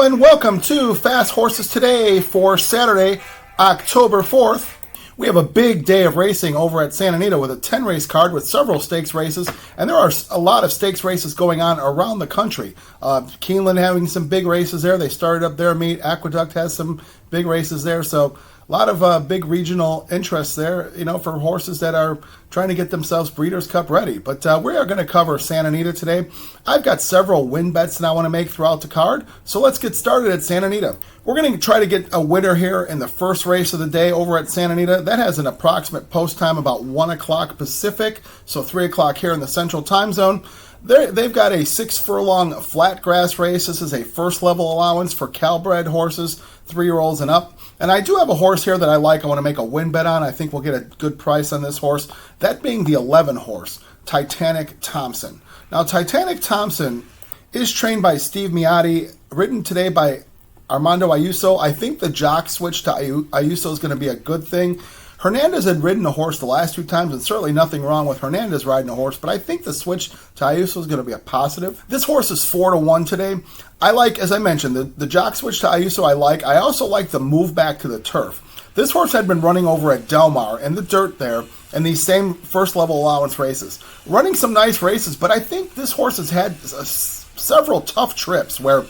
and welcome to Fast Horses Today for Saturday, October 4th. We have a big day of racing over at Santa Anita with a 10-race card with several stakes races, and there are a lot of stakes races going on around the country. Keeneland having some big races there. They started up their meet. Aqueduct has some big races there, so a lot of big regional interests there, for horses that are trying to get themselves Breeders' Cup ready. But we are going to cover Santa Anita today. I've got several win bets that I want to make throughout the card, so let's get started at Santa Anita. We're going to try to get a winner here in the first race of the day over at Santa Anita. That has an approximate post time about 1 o'clock Pacific, so 3 o'clock here in the Central Time Zone. They've got a 6-furlong flat grass race. This is a first level allowance for Cal-bred horses, 3-year-olds and up. And I do have a horse here that I like. I want to make a win bet on. I think we'll get a good price on this horse. That being the 11 horse, Titanic Thompson. Now, Titanic Thompson is trained by Steve Miotti, ridden today by Armando Ayuso. I think the jock switch to Ayuso is going to be a good thing. Hernandez had ridden a horse the last 2 times, and certainly nothing wrong with Hernandez riding a horse, but I think the switch to Ayuso is going to be a positive. This horse is 4-1 today. I like, as I mentioned, the jock switch to Ayuso I like. I also like the move back to the turf. This horse had been running over at Del Mar in the dirt there in these same first level allowance races. Running some nice races, but I think this horse has had several tough trips where,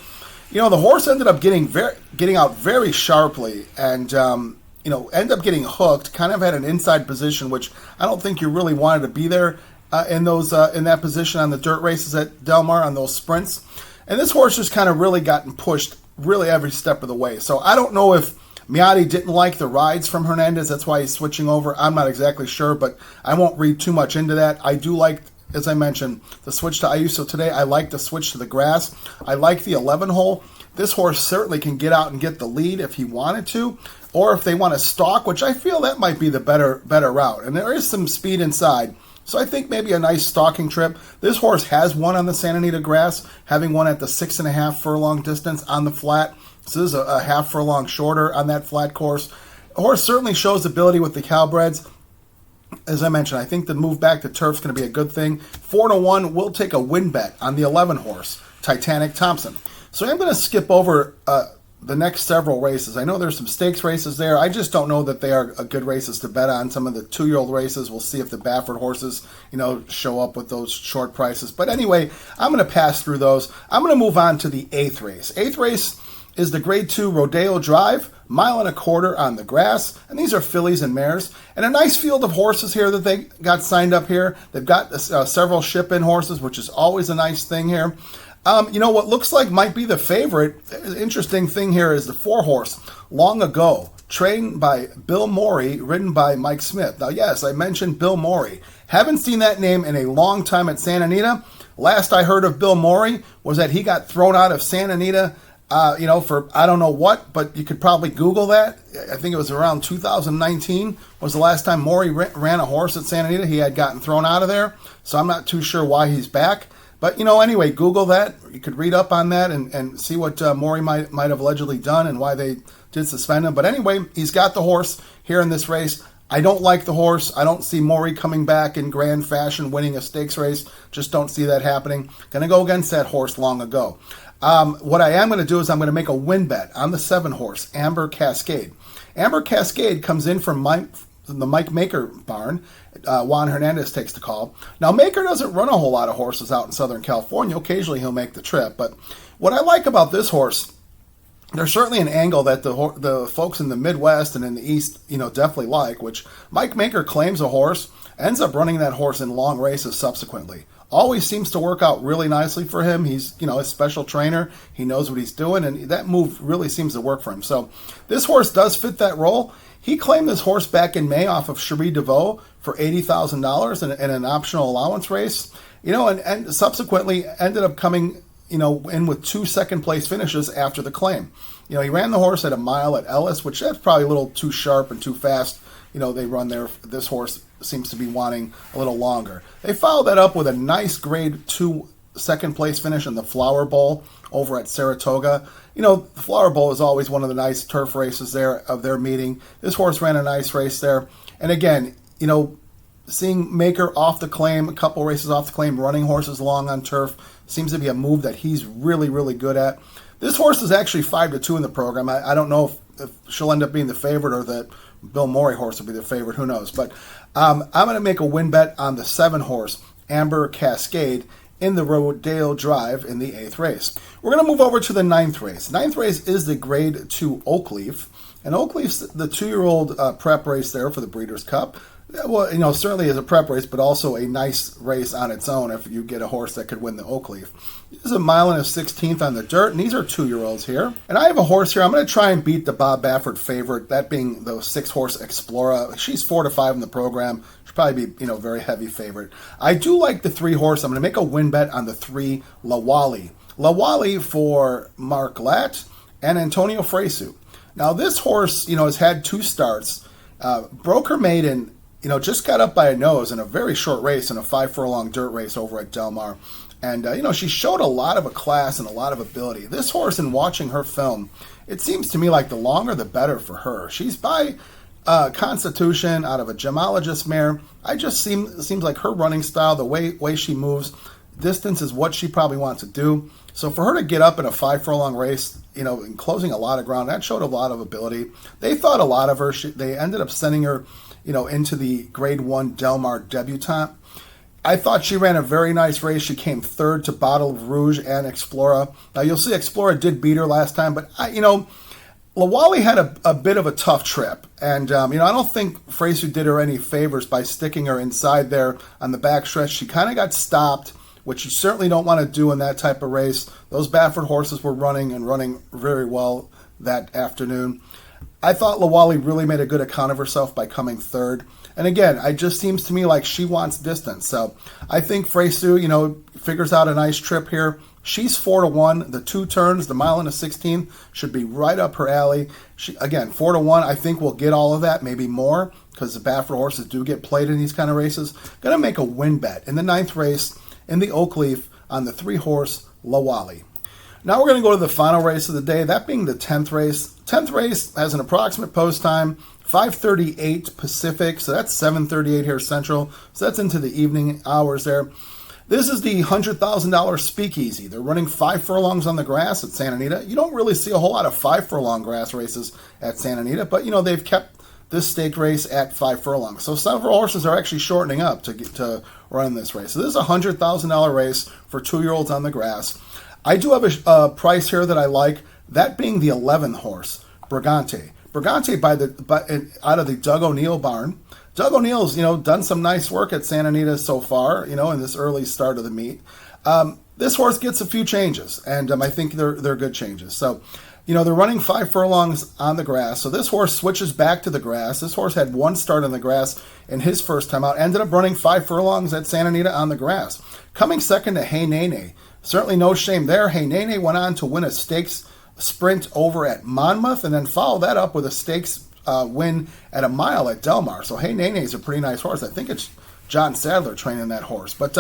the horse ended up getting out very sharply and, end up getting hooked, kind of had an inside position, which I don't think you really wanted to be there in that position on the dirt races at Del Mar on those sprints. And this horse just kind of really gotten pushed really every step of the way. So I don't know if Miotti didn't like the rides from Hernandez. That's why he's switching over. I'm not exactly sure, but I won't read too much into that. I do like, as I mentioned, the switch to Ayuso today. I like the switch to the grass. I like the 11 hole. This horse certainly can get out and get the lead if he wanted to, or if they want to stalk, which I feel that might be the better route. And there is some speed inside, so I think maybe a nice stalking trip. This horse has won on the Santa Anita grass, having won at the 6.5 furlong distance on the flat. So this is a half furlong shorter on that flat course. The horse certainly shows ability with the Cal-breds. As I mentioned, I think the move back to turf is going to be a good thing. 4-1, we'll take a win bet on the 11 horse, Titanic Thompson. So I'm going to skip over the next several races. I know there's some stakes races there. I just don't know that they are good races to bet on. Some of the 2-year-old races, we'll see if the Baffert horses, show up with those short prices. But anyway, I'm going to pass through those. I'm going to move on to the 8th race. 8th race is the Grade 2 Rodeo Drive, 1.25 miles on the grass. And these are fillies and mares. And a nice field of horses here that they got signed up here. They've got several ship-in horses, which is always a nice thing here. What looks like might be the favorite, interesting thing here is the 4-horse, Long Ago, trained by Bill Morey, ridden by Mike Smith. Now, yes, I mentioned Bill Morey. Haven't seen that name in a long time at Santa Anita. Last I heard of Bill Morey was that he got thrown out of Santa Anita, for I don't know what, but you could probably Google that. I think it was around 2019 was the last time Morey ran a horse at Santa Anita. He had gotten thrown out of there, so I'm not too sure why he's back. But, anyway, Google that. You could read up on that and see what Morey might have allegedly done and why they did suspend him. But anyway, he's got the horse here in this race. I don't like the horse. I don't see Morey coming back in grand fashion, winning a stakes race. Just don't see that happening. Going to go against that horse Long Ago. What I am going to do is I'm going to make a win bet on the 7-horse, Amber Cascade. Amber Cascade comes in from the Mike Maker barn. Juan Hernandez takes the call. Now, Maker doesn't run a whole lot of horses out in Southern California. Occasionally, he'll make the trip. But what I like about this horse, there's certainly an angle that the folks in the Midwest and in the East, definitely like, which Mike Maker claims a horse, ends up running that horse in long races subsequently. Always seems to work out really nicely for him. He's, a special trainer. He knows what he's doing, and that move really seems to work for him. So this horse does fit that role. He claimed this horse back in May off of Cherie DeVaux for $80,000 in an optional allowance race, and subsequently ended up coming, in with 2 second-place finishes after the claim. He ran the horse at a mile at Ellis, which that's probably a little too sharp and too fast. They run there. This horse seems to be wanting a little longer. They followed that up with a nice Grade 2 second-place finish in the Flower Bowl over at Saratoga. The Flower Bowl is always one of the nice turf races there of their meeting. This horse ran a nice race there. And again, seeing Maker off the claim, a couple races off the claim, running horses long on turf, seems to be a move that he's really, really good at. This horse is actually 5-2 in the program. I don't know if she'll end up being the favorite or that Bill Morey horse will be the favorite. Who knows? But I'm going to make a win bet on the 7 horse, Amber Cascade, in the Rodeo Drive in the 8th race. We're going to move over to the 9th race. 9th race is the Grade 2 Oakleaf. And Oakleaf's the 2-year-old prep race there for the Breeders' Cup. Well, certainly is a prep race, but also a nice race on its own if you get a horse that could win the Oakleaf. This is a 1.16 on the dirt, and these are 2-year-olds here. And I have a horse here. I'm going to try and beat the Bob Baffert favorite, that being the 6-horse Explora. She's 4-5 in the program. She'll probably be, very heavy favorite. I do like the 3-horse. I'm going to make a win bet on the 3 Lawali. Lawali for Mark Latt and Antonio Fresu. Now, this horse, has had 2 starts. Broke her maiden, just got up by a nose in a very short race in a 5-furlong dirt race over at Del Mar. And, she showed a lot of a class and a lot of ability. This horse, in watching her film, it seems to me like the longer the better for her. She's by Constitution out of a gemologist mare. Seems like her running style, the way she moves, distance is what she probably wants to do. So for her to get up in a 5-furlong race, and closing a lot of ground, that showed a lot of ability. They thought a lot of her. They ended up sending her, into the Grade 1 Del Mar debutante. I thought she ran a very nice race. She came 3rd to Bottle of Rouge and Explora. Now, you'll see Explora did beat her last time, but, Lawali had a bit of a tough trip. And, I don't think Fresu did her any favors by sticking her inside there on the back stretch. She kind of got stopped, which you certainly don't want to do in that type of race. Those Baffert horses were running very well that afternoon. I thought Lawali really made a good account of herself by coming 3rd. And again, it just seems to me like she wants distance. So I think Fresu, figures out a nice trip here. She's 4-1. The 2 turns, the 1.16, should be right up her alley. Again, 4-1. I think we'll get all of that, maybe more, because the Baffert horses do get played in these kind of races. Going to make a win bet in the 9th race in the Oakleaf on the 3-horse Lawali. Now we're going to go to the final race of the day, that being the 10th race. 10th race has an approximate post time, 5:38 Pacific, so that's 7:38 here Central, so that's into the evening hours there. This is the $100,000 Speakeasy. They're running 5 furlongs on the grass at Santa Anita. You don't really see a whole lot of 5-furlong grass races at Santa Anita, but, they've kept this stake race at 5 furlongs. So several horses are actually shortening up to run this race. So this is a $100,000 race for 2-year-olds on the grass. I do have a price here that I like, that being the 11th horse, Brigante. Brigante out of the Doug O'Neill barn. Doug O'Neill's, done some nice work at Santa Anita so far, in this early start of the meet. This horse gets a few changes, and I think they're good changes. So, they're running 5 furlongs on the grass. So this horse switches back to the grass. This horse had 1 start on the grass in his first time out. Ended up running 5 furlongs at Santa Anita on the grass. Coming second to Hey Nene. Certainly no shame there. Hey Nene went on to win a stakes sprint over at Monmouth and then followed that up with a stakes win at a mile at Del Mar. So Hey Nene is a pretty nice horse. I think it's John Sadler training that horse. But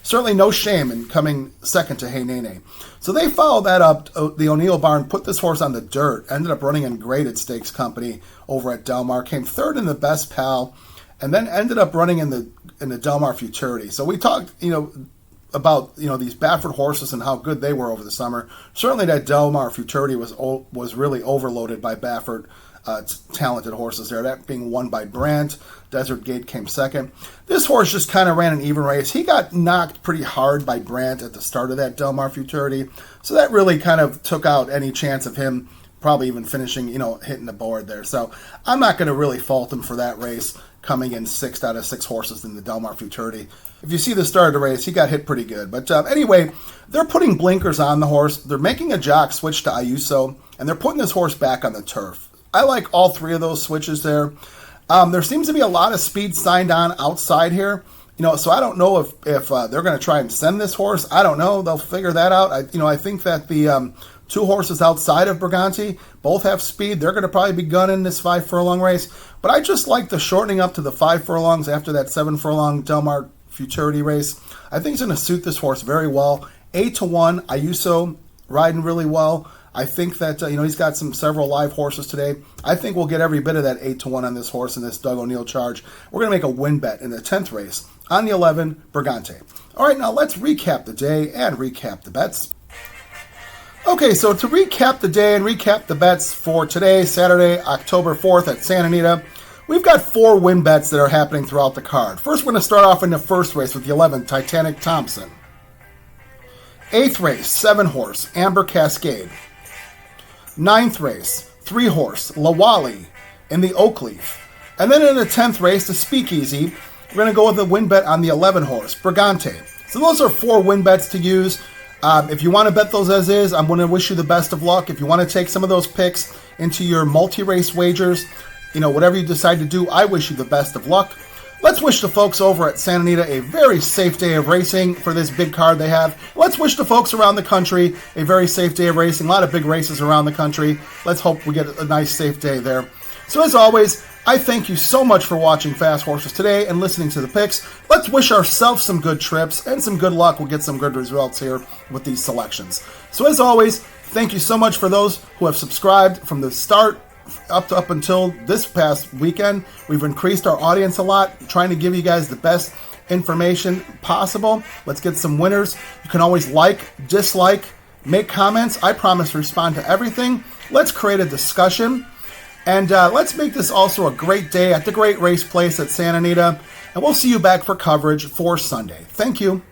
certainly no shame in coming second to Hey Nene. So they followed that up. The O'Neill barn put this horse on the dirt. Ended up running in Graded Stakes Company over at Del Mar. Came 3rd in the Best Pal. And then ended up running in the Del Mar Futurity. So we talked, about these Baffert horses and how good they were over the summer. Certainly that Del Mar Futurity was really overloaded by Baffert talented horses there. That being won by Brandt. Desert Gate came second. This horse just kind of ran an even race. He got knocked pretty hard by Brandt at the start of that Del Mar Futurity. So that really kind of took out any chance of him probably even finishing, hitting the board there. So I'm not going to really fault him for that race, coming in 6th out of 6 horses in the Del Mar Futurity. If you see the start of the race, he got hit pretty good. But anyway, they're putting blinkers on the horse. They're making a jock switch to Ayuso, and they're putting this horse back on the turf. I like all 3 of those switches there. There seems to be a lot of speed signed on outside here. So I don't know if they're going to try and send this horse. I don't know. They'll figure that out. I think that the 2 horses outside of Brigante both have speed. They're going to probably be gunning this 5 furlong race. But I just like the shortening up to the 5 furlongs after that 7 furlong Del Mar Futurity race. I think it's going to suit this horse very well. 8-1, Ayuso riding really well. I think that, he's got several live horses today. I think we'll get every bit of that 8-1 on this horse in this Doug O'Neill charge. We're going to make a win bet in the 10th race on the 11, Brigante. All right, now let's recap the day and recap the bets. Okay, so to recap the day and recap the bets for today, Saturday, October 4th at Santa Anita, we've got 4 win bets that are happening throughout the card. First, we're going to start off in the first race with the 11, Titanic Thompson. 8th race, 7-horse, Amber Cascade. 9th race, 3-horse, Lawali in the Oak Leaf. And then in the 10th race, the Speakeasy, we're going to go with a win bet on the 11-horse, Brigante. So those are 4 win bets to use. If you want to bet those as is, I'm going to wish you the best of luck. If you want to take some of those picks into your multi-race wagers, whatever you decide to do, I wish you the best of luck. Let's wish the folks over at Santa Anita a very safe day of racing for this big card they have. Let's wish the folks around the country a very safe day of racing. A lot of big races around the country. Let's hope we get a nice, safe day there. So as always, I thank you so much for watching Fast Horses today and listening to the picks. Let's wish ourselves some good trips and some good luck. We'll get some good results here with these selections. So as always, thank you so much for those who have subscribed from the start up until this past weekend. We've increased our audience a lot, trying to give you guys the best information possible. Let's get some winners. You can always like, dislike, make comments. I promise to respond to everything. Let's create a discussion. And let's make this also a great day at the Great Race Place at Santa Anita. And we'll see you back for coverage for Sunday. Thank you.